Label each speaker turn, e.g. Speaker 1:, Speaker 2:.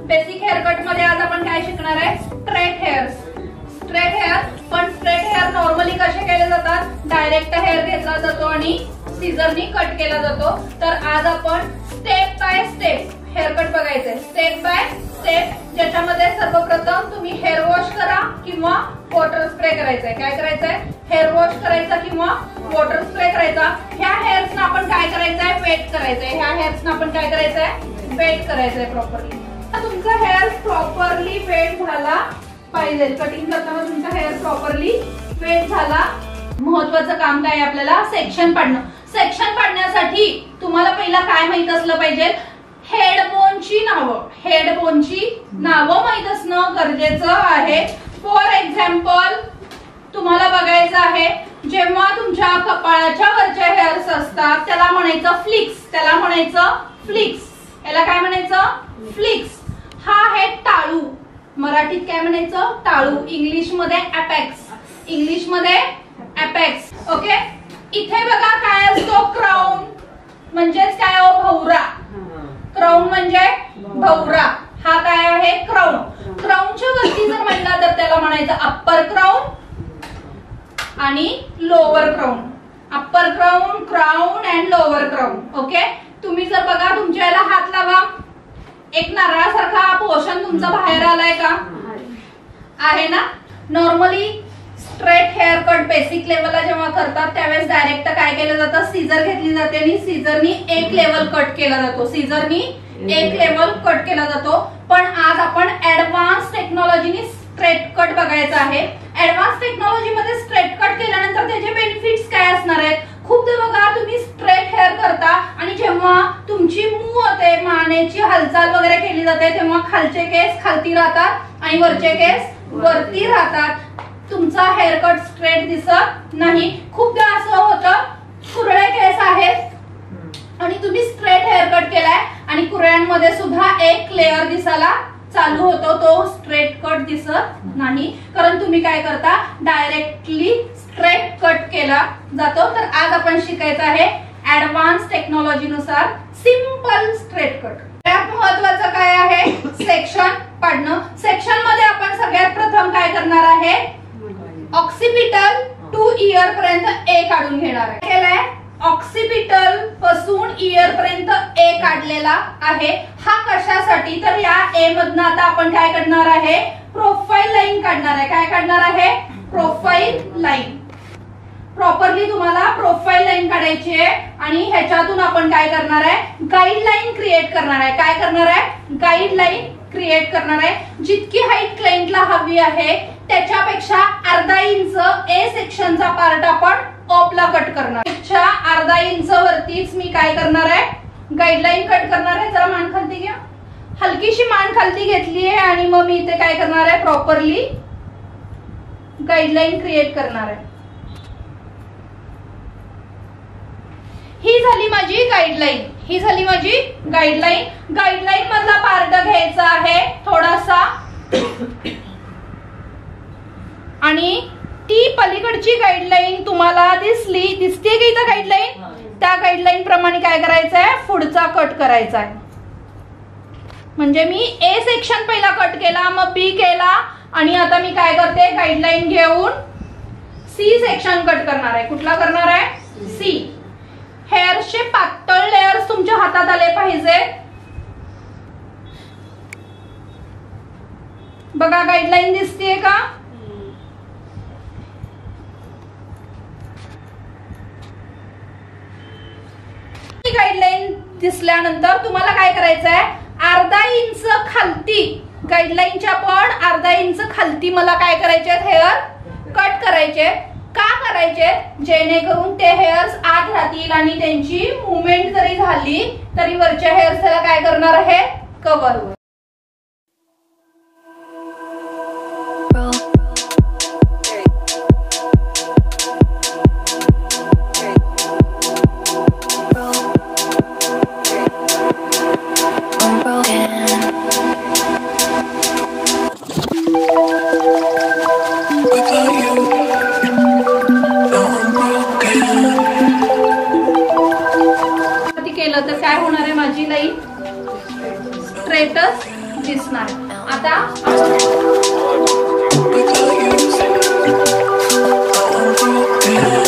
Speaker 1: Basic hair cut मध्ये आज आपण काय शिकणार आहे? Straight hair. स्ट्रेट हेअर, पण स्ट्रेट हेअर नॉर्मली कसे केले जातात? डायरेक्ट हेअर घेतला जातो आणि सीझरनी कट केला जातो. तर आज आपण step by step hair cut बघायचंय. स्टेप बाय स्टेप, ज्याच्यामध्ये सर्वप्रथम तुम्ही हेअर वॉश करा किंवा वॉटर स्प्रे करायचंय. काय करायचंय? हेअर वॉश करायचा किंवा वॉटर स्प्रे करायचा. ह्या हेअर्सना आपण काय करायचंय? वेट करायचंय. ह्या हेअर्सना आपण काय करायचंय? वेट करायचंय प्रॉपरली. तुमचा हेअर प्रॉपरली वेट झाला पाहिजे. कटिंग करताना तुमचा हेअर प्रॉपरली वेट झाला. महत्वाचं काम काय आहे आपल्याला? सेक्शन पाडणं. सेक्शन पाडण्यासाठी तुम्हाला पहिला काय माहित असलं पाहिजे? हेडबोनची नावं. हेडबोनची नावं माहित असणं गरजेचं आहे. फॉर एक्झाम्पल तुम्हाला बघायचं आहे, जेव्हा तुमच्या कपाळाच्या वरच्या हेअर्स असतात त्याला म्हणायचं फ्लिक्स. त्याला म्हणायचं फ्लिक्स. याला काय म्हणायचं? फ्लिक्स. हा आहे टाळू. मराठीत काय म्हणायचं? टाळू. इंग्लिश मध्ये अपेक्स. इंग्लिश मध्ये अपेक्स. ओके. इथे बघा काय असतो? क्राउन म्हणजेच काय हो? भवरा. क्राउन म्हणजे भवरा. हा काय आहे? क्राउन. क्राउनच्या वरती जर म्हणला तर त्याला म्हणायचं अप्पर क्राउन आणि lower crown. Upper crown, crown and lower crown. Okay. तुम्ही जर बघा तुमच्या याला हात लावा, एक नारळासारखा पोर्शन तुमचा बाहेर आलाय का? आहे ना. Normally straight hair cut basic लेवलला जेव्हा करतात त्यावेळेस डायरेक्ट काय केलं जातं? सीझर घेतली जाते आणि सीझरनी एक लेवल कट केला जातो. सीझरनी एक लेवल कट केला जातो. पण आज आपण ऍडव्हान्स टेक्नॉलॉजीनी स्ट्रेट कट बघायचा आहे. ऍडव्हान्स टेक्नॉलॉजी मध्ये स्ट्रेट कट केल्यानंतर त्याचे बेनिफिट्स काय असणार आहेत? खूपदा बघा तुम्ही स्ट्रेट हेअर करता आणि जेव्हा तुमची मूव होते, मानेची हालचाल वगैरे केली जाते, तेव्हा खालचे केस खालती राहतात आणि वरचे केस वरती राहतात. तुमचा हेअर कट स्ट्रेट दिसत नाही. खूपदा असं होतं कुरळे केस आहेत आणि तुम्ही स्ट्रेट हेअर कट केलाय आणि कुरळ्यांमध्ये सुद्धा एक लेअर दिसायला चालू होतो. तो स्ट्रेट कट दिसत नाही, कारण तुम्ही काय करता? डायरेक्टली स्ट्रेट कट केला जातो. तर आज आपण शिकायचं आहे ऍडव्हान्स टेक्नॉलॉजी नुसार सिंपल स्ट्रेट कट. सगळ्यात महत्वाचं काय आहे? सेक्शन पाडणं. सेक्शन मध्ये आपण सगळ्यात प्रथम काय करणार आहे? ऑक्सिपिटल टू इयर पर्यंत ए काढून घेणार आहे. केलंय ऑक्सिपिटल पासून इयर पर्यंत ए काढलेला आहे. हा कशासाठी? तर या ए मधनं आता आपण काय करणार आहे? प्रोफाईल लाईन काढणार आहे. काय काढणार आहे? Profile line. प्रॉपरली तुम्हाला प्रोफाईल लाईन काढायची आहे आणि ह्याच्यातून आपण काय करणार आहे? गाईडलाईन क्रिएट करणार आहे. काय करणार आहे? गाईडलाईन क्रिएट करणार आहे. जितकी हाईट क्लायंटला हवी आहे त्याच्यापेक्षा अर्धा इंच ए सेक्शनचा पार्ट आपण ऑपला कट करणार. अर्धा इंच वरतीच मी काय करणार आहे? गाईडलाईन कट करणार आहे. जरा मान खालती घ्या. हलकीशी मान खालती घेतली आहे आणि मग मी इथे काय करणार आहे? प्रॉपरली गाईडलाईन क्रिएट करणार आहे. ही झाली माझी गाईडलाईन. ही झाली माझी गाईडलाईन. गाईडलाईन मधला पार्ट घ्यायचा आहे थोडासा आणि ती पलीकडची गाईडलाईन तुम्हाला दिसते की इथं गाईडलाईन? त्या गाईडलाईन प्रमाणे काय करायचं आहे? पुढचा कट करायचा आहे. म्हणजे मी ए सेक्शन पहिला कट केला, मग बी केला आणि आता मी काय करते? गाईडलाईन घेऊन सी सेक्शन कट करणार आहे. कुठला करणार आहे? सी. हेअर्सचे पातळ लेयर्स तुमच्या हातात आले पाहिजे. बघा गाईडलाईन दिसतेय का? गाईडलाईन दिसल्यानंतर तुम्हाला काय करायचं आहे? अर्धा इंच खालती, गाईडलाईनच्या पण अर्धा इंच खालती मला काय करायचे? हेअर कट करायचे. का करायचे? जेणेकरून ते हेअर्स आत राहतील आणि त्यांची मुवमेंट जरी झाली तरी वरच्या हेअर्स त्याला काय करणार आहे? कव्हर. तर काय होणार आहे? माझी लाईन स्ट्रेटच दिसणार. आता
Speaker 2: I